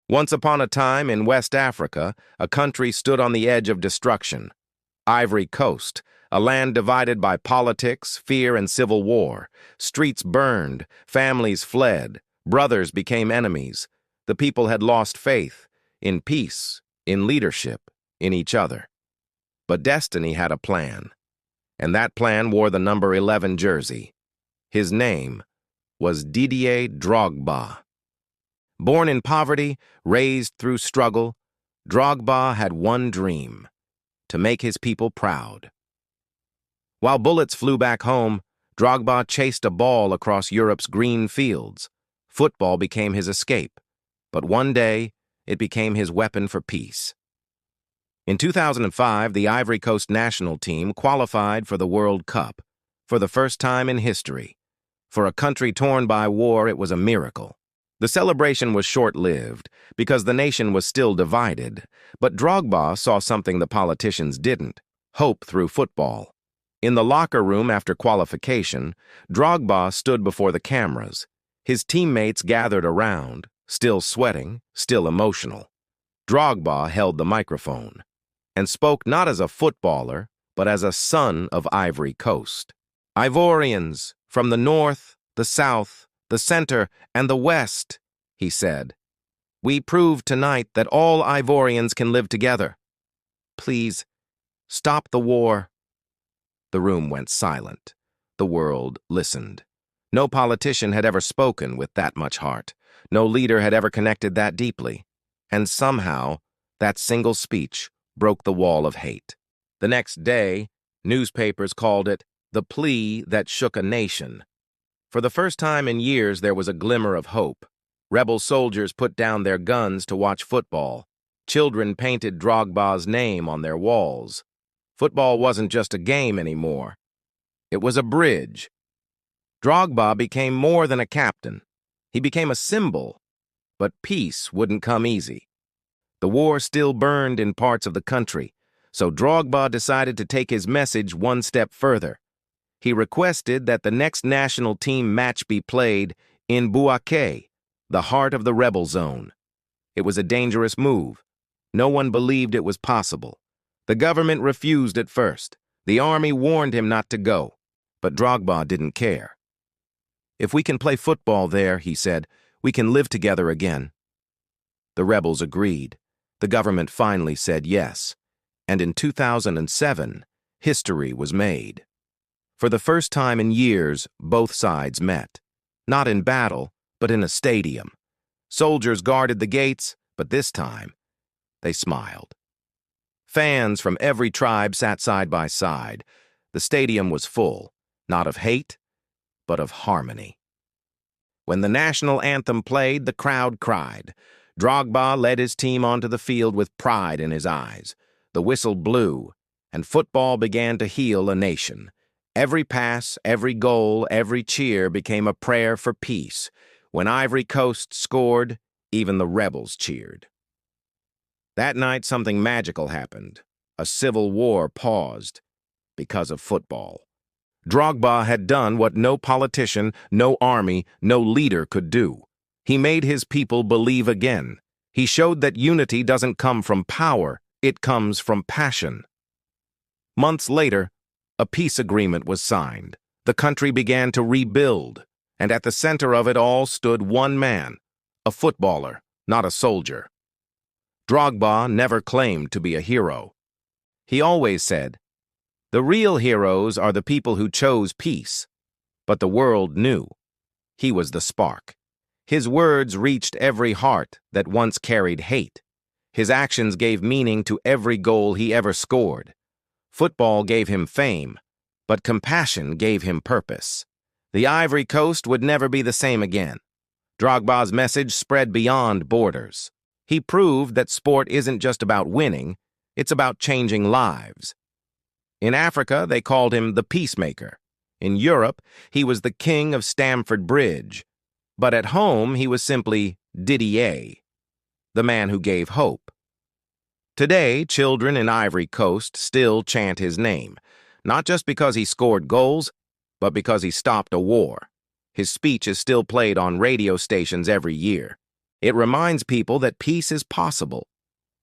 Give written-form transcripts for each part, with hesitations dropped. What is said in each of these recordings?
Once upon a time in West Africa, a country stood on the edge of destruction. Ivory Coast, a land divided by politics, fear, and civil war. Streets burned, families fled, brothers became enemies. The people had lost faith in peace, in leadership, in each other. But destiny had a plan, and that plan wore the number 11 jersey. His name was Didier Drogba. Born in poverty, raised through struggle, Drogba had one dream: to make his people proud. While bullets flew back home, Drogba chased a ball across Europe's green fields. Football became his escape, but one day it became his weapon for peace. In 2005, the Ivory Coast national team qualified for the World Cup, for the first time in history. For a country torn by war, it was a miracle. The celebration was short-lived because the nation was still divided, but Drogba saw something the politicians didn't: hope through football. In the locker room after qualification, Drogba stood before the cameras. His teammates gathered around, still sweating, still emotional. Drogba held the microphone and spoke not as a footballer, but as a son of Ivory Coast. "Ivorians, from the north, the south, the center, and the west," he said, "we proved tonight that all Ivorians can live together. Please, stop the war." The room went silent. The world listened. No politician had ever spoken with that much heart. No leader had ever connected that deeply. And somehow, that single speech broke the wall of hate. The next day, newspapers called it the plea that shook a nation. For the first time in years, there was a glimmer of hope. Rebel soldiers put down their guns to watch football. Children painted Drogba's name on their walls. Football wasn't just a game anymore. It was a bridge. Drogba became more than a captain. He became a symbol. But peace wouldn't come easy. The war still burned in parts of the country, so Drogba decided to take his message one step further. He requested that the next national team match be played in Bouaké, the heart of the rebel zone. It was a dangerous move. No one believed it was possible. The government refused at first. The army warned him not to go, but Drogba didn't care. "If we can play football there," he said, "we can live together again." The rebels agreed. The government finally said yes, and in 2007, history was made. For the first time in years, both sides met. Not in battle, but in a stadium. Soldiers guarded the gates, but this time, they smiled. Fans from every tribe sat side by side. The stadium was full, not of hate, but of harmony. When the national anthem played, the crowd cried. Drogba led his team onto the field with pride in his eyes. The whistle blew, and football began to heal a nation. Every pass, every goal, every cheer became a prayer for peace. When Ivory Coast scored, even the rebels cheered. That night, something magical happened. A civil war paused because of football. Drogba had done what no politician, no army, no leader could do. He made his people believe again. He showed that unity doesn't come from power, it comes from passion. Months later, a peace agreement was signed. The country began to rebuild, and at the center of it all stood one man, a footballer, not a soldier. Drogba never claimed to be a hero. He always said, "The real heroes are the people who chose peace." But the world knew. He was the spark. His words reached every heart that once carried hate. His actions gave meaning to every goal he ever scored. Football gave him fame, but compassion gave him purpose. The Ivory Coast would never be the same again. Drogba's message spread beyond borders. He proved that sport isn't just about winning, it's about changing lives. In Africa, they called him the peacemaker. In Europe, he was the king of Stamford Bridge. But at home, he was simply Didier, the man who gave hope. Today, children in Ivory Coast still chant his name, not just because he scored goals, but because he stopped a war. His speech is still played on radio stations every year. It reminds people that peace is possible,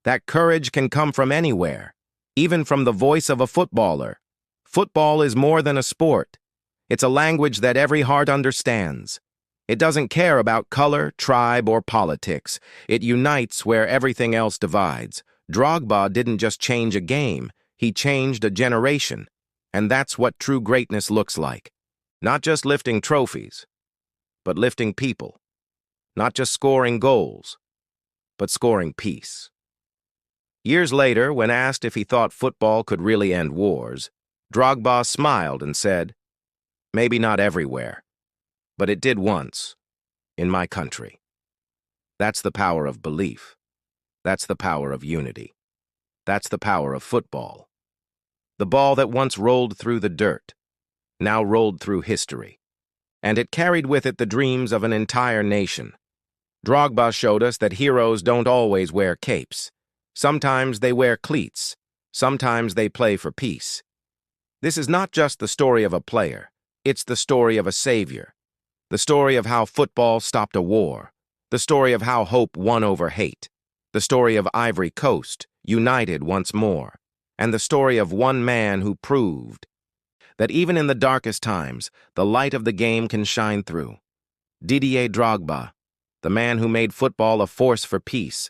that courage can come from anywhere, even from the voice of a footballer. Football is more than a sport. It's a language that every heart understands. It doesn't care about color, tribe, or politics. It unites where everything else divides. Drogba didn't just change a game, he changed a generation. And that's what true greatness looks like. Not just lifting trophies, but lifting people. Not just scoring goals, but scoring peace. Years later, when asked if he thought football could really end wars, Drogba smiled and said, "Maybe not everywhere, but it did once, in my country." That's the power of belief. That's the power of unity. That's the power of football. The ball that once rolled through the dirt, now rolled through history. And it carried with it the dreams of an entire nation. Drogba showed us that heroes don't always wear capes. Sometimes they wear cleats. Sometimes they play for peace. This is not just the story of a player. It's the story of a savior. The story of how football stopped a war. The story of how hope won over hate. The story of Ivory Coast, united once more. And the story of one man who proved that even in the darkest times, the light of the game can shine through. Didier Drogba, the man who made football a force for peace,